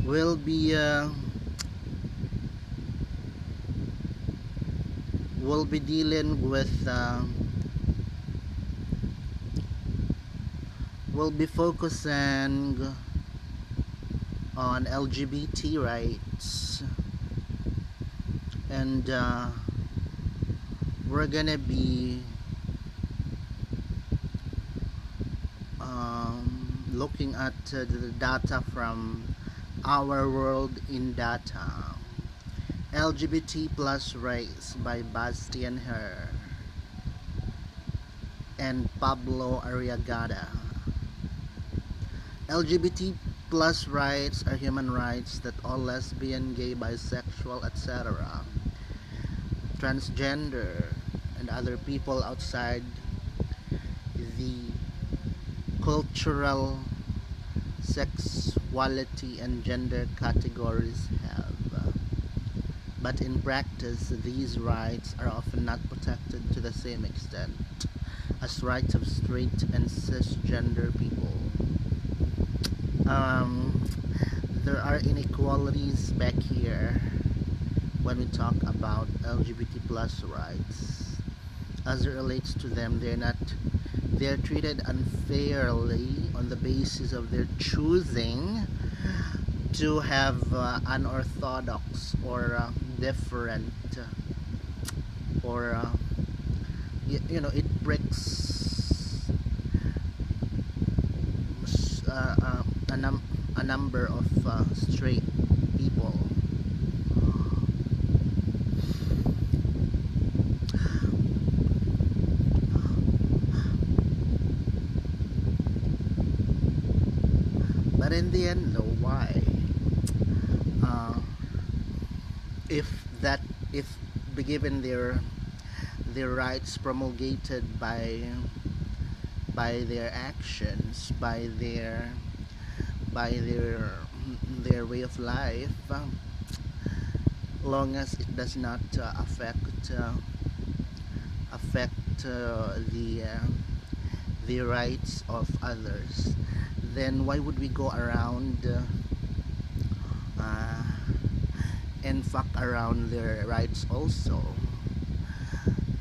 we'll be dealing with we'll be focusing on LGBT rights, and we're gonna be looking at the data from Our World in Data. LGBT plus rights by Bastian Herr and Pablo Arriagada. LGBT plus rights are human rights that all lesbian, gay, bisexual, etc., transgender, and other people outside the cultural, sexuality, and gender categories have. But in practice, these rights are often not protected to the same extent as rights of straight and cisgender people. There are inequalities back here when we talk about LGBT plus rights. As it relates to them, they're treated unfairly on the basis of their choosing to have unorthodox or different or it breaks a number of straight people. But in the end, though, why? If be given their rights promulgated by their actions, by their way of life, long as it does not affect the rights of others, then why would we go around and fuck around their rights also?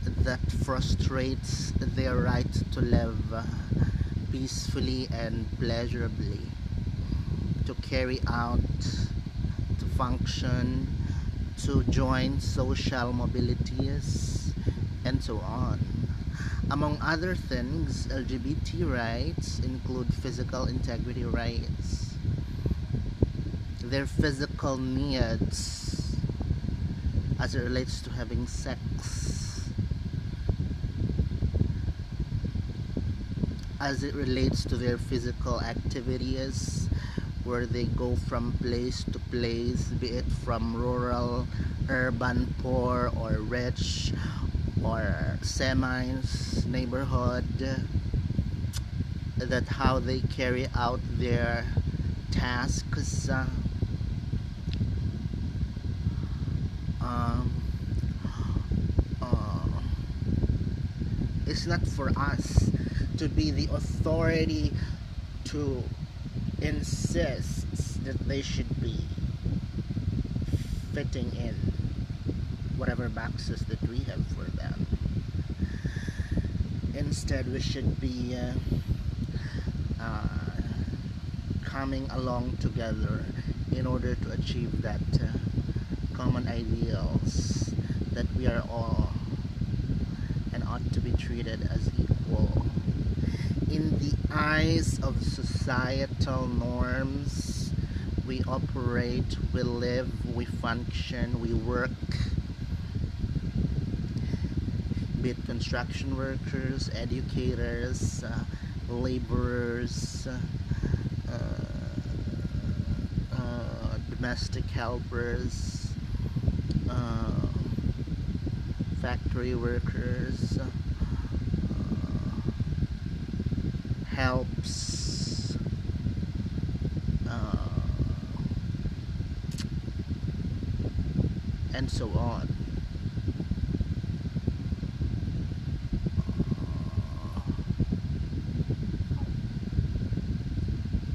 That frustrates their right to live peacefully and pleasurably, to carry out, to function, to join social mobilities, and so on. Among other things, LGBT rights include physical integrity rights. Their physical needs as it relates to having sex, as it relates to their physical activities, where they go from place to place, be it from rural, urban, poor, or rich, or semis neighborhood, that how they carry out their tasks. It's not for us to be the authority to insist that they should be fitting in whatever boxes that we have for them. Instead, we should be coming along together in order to achieve that common ideals, that we are all and ought to be treated as equal. In the eyes of societal norms, we operate, we live, we function, we work, be it construction workers, educators, laborers, domestic helpers, factory workers, helps, and so on.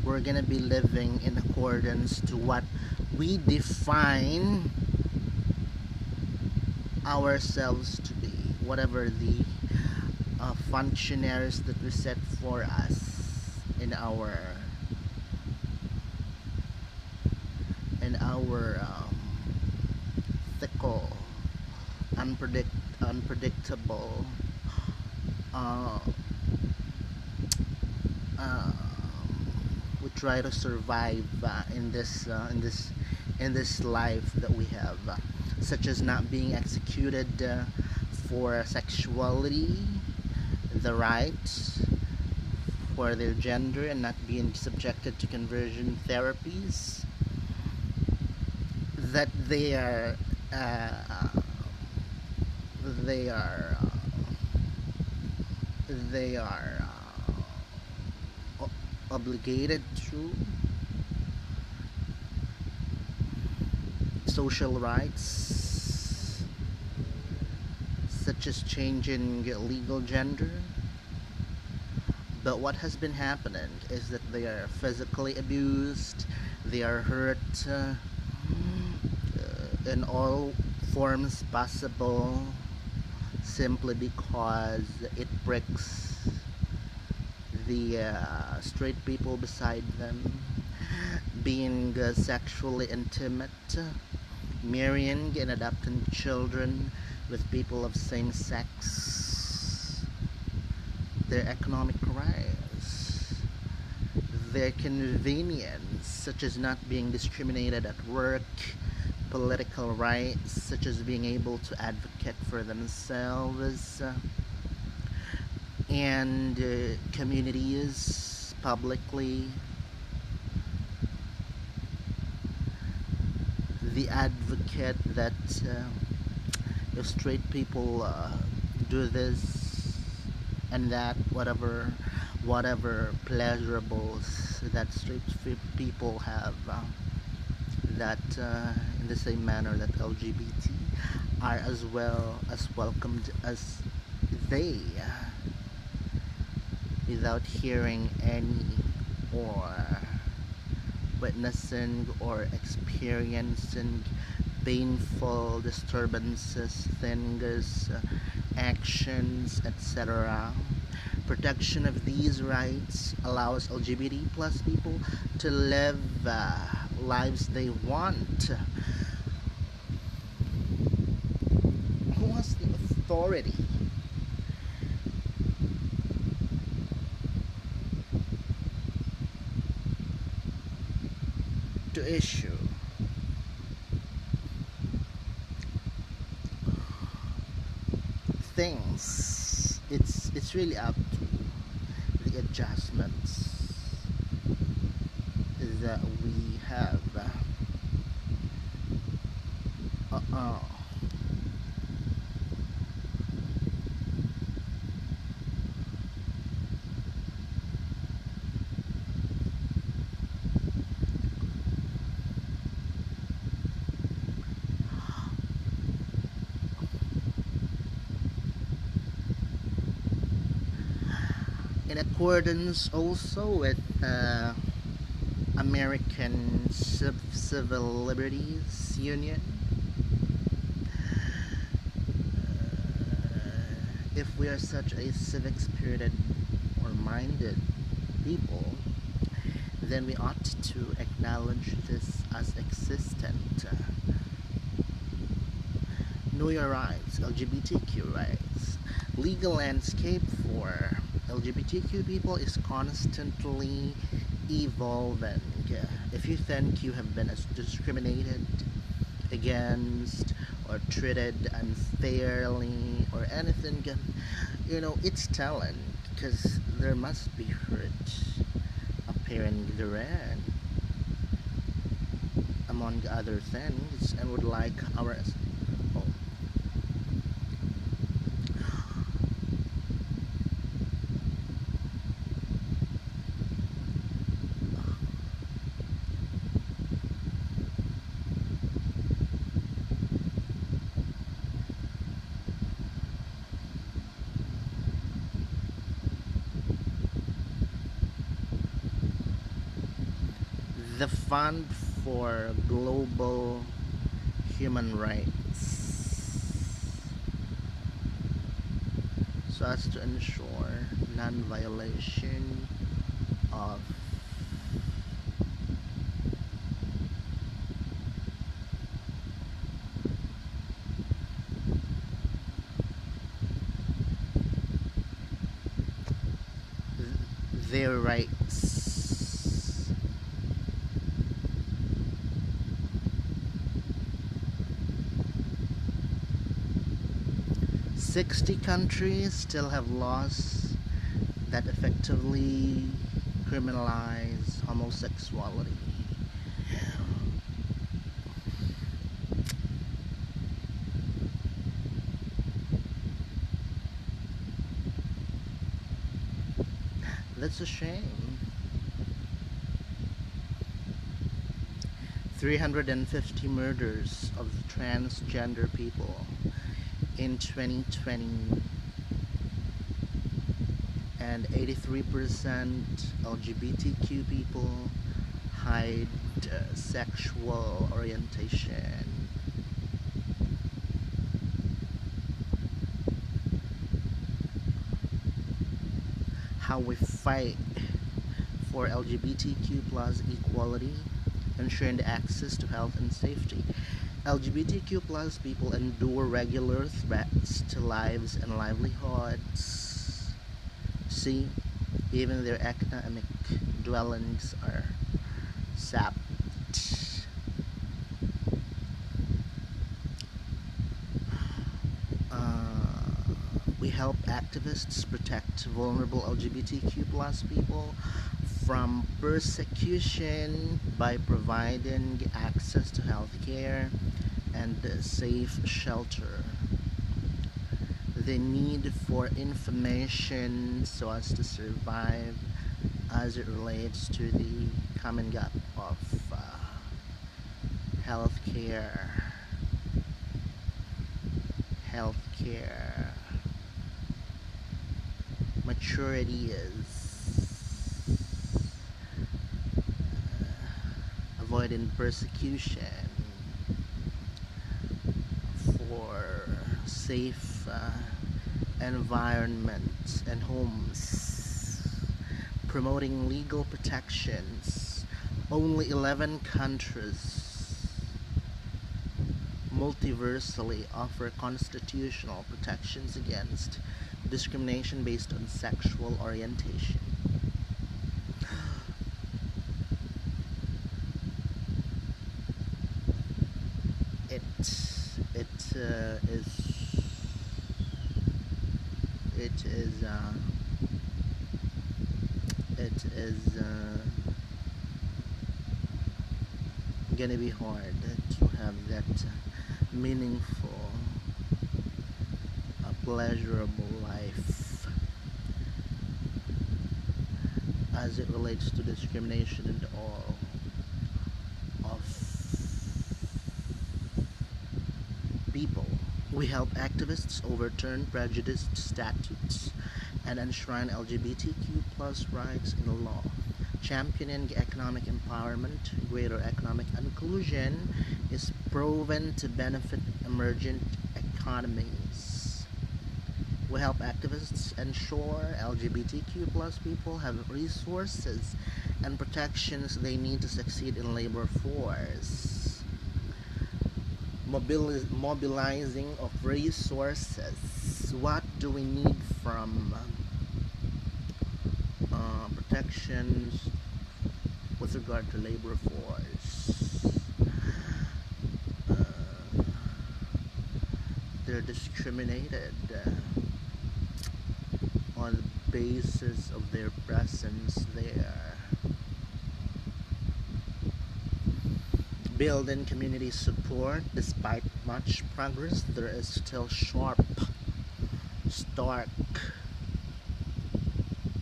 We're we're gonna be living in accordance to what we define ourselves to be, whatever the functionaries that we set for us in our fickle, unpredictable, uh, uh, we try to survive in this life that we have, such as not being executed for sexuality, the right for their gender, and not being subjected to conversion therapies that uh, they are they are obligated to social rights, such as changing legal gender. But what has been happening is that they are physically abused, they are hurt in all forms possible, simply because it breaks the straight people beside them, being sexually intimate, marrying and adopting children with people of same sex, their economic rise, their convenience, such as not being discriminated at work, political rights, such as being able to advocate for themselves and communities publicly, the advocate that if straight people do this and that, whatever pleasurables that straight people have, that in the same manner that LGBT are as well as welcomed as they, without hearing any or witnessing or experiencing painful disturbances, things, actions, etc. Protection of these rights allows LGBT plus people to live lives they want. Who has the authority to issue things? It's really up to the adjustments that we have. Uh-uh. In accordance also with American Civil Liberties Union, if we are such a civic spirited or minded people, then we ought to acknowledge this as existent. Know your rights, LGBTQ rights. Legal landscape for LGBTQ people is constantly evolving. If you think you have been discriminated against or treated unfairly or anything, it's telling, because there must be hurt appearing therein, among other things, and would like our oh, The Fund for Global Human Rights, so as to ensure non-violation of their rights. 60 countries still have laws that effectively criminalize homosexuality. That's a shame. 350 murders of transgender people in 2020, and 83% LGBTQ people hide sexual orientation. How we fight for LGBTQ plus equality, ensuring access to health and safety. LGBTQ plus people endure regular threats to lives and livelihoods. See, even their economic dwellings are sapped. We help activists protect vulnerable LGBTQ plus people from persecution by providing access to health care and safe shelter. The need for information so as to survive as it relates to the coming up of healthcare. Healthcare. Maturity is avoiding persecution for safe environments and homes, promoting legal protections. Only 11 countries multiversally offer constitutional protections against discrimination based on sexual orientation. It it is it is it is gonna be hard to have that meaningful, pleasurable life as it relates to discrimination and all of people. We help activists overturn prejudiced statutes and enshrine LGBTQ plus rights in the law, championing economic empowerment. Greater economic inclusion is proven to benefit emergent economies. We help activists ensure LGBTQ plus people have resources and protections they need to succeed in labor force. Mobilizing of resources. What do we need from protections with regard to labor force? They're discriminated on the basis of their presence there. Building community support. Despite much progress, there is still stark,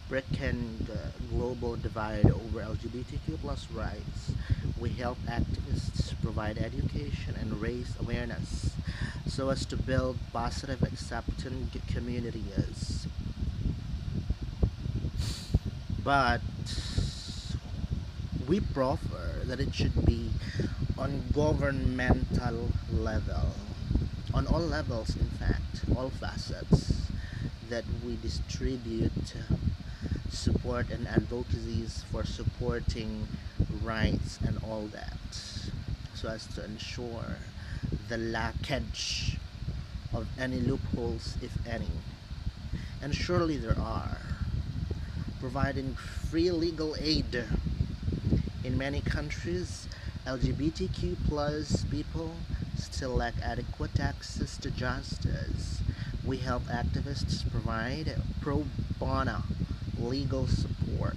breaking global divide over LGBTQ plus rights. We help activists provide education and raise awareness so as to build positive accepting communities. But We prefer that it should be on governmental level, on all levels, in fact, all facets, that we distribute support and advocacies for supporting rights and all that, so as to ensure the lackage of any loopholes, if any. And surely there are. Providing free legal aid. In many countries, LGBTQ plus people still lack adequate access to justice. We help activists provide pro bono legal support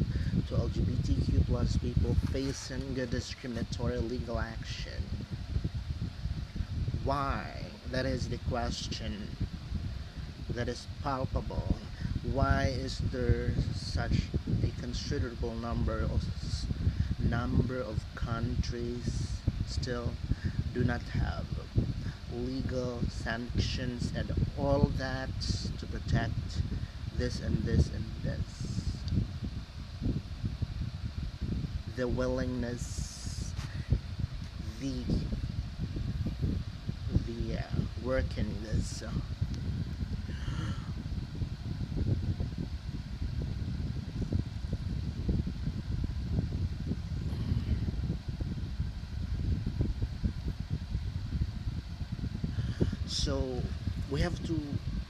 to LGBTQ plus people facing discriminatory legal action. Why? That is the question that is palpable. Why is there such a considerable number of countries still do not have legal sanctions and all that to protect this and this and this? The willingness, the workingness. So we have to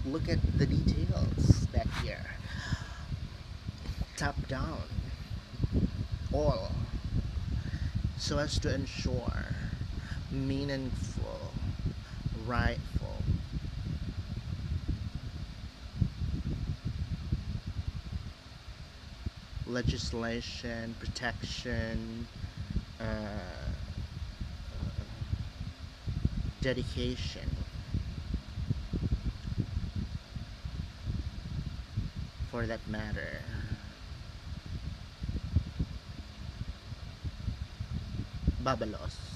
look at the details back here, top down, all, so as to ensure meaningful, rightful legislation, protection, uh, dedication for that matter. Babalos.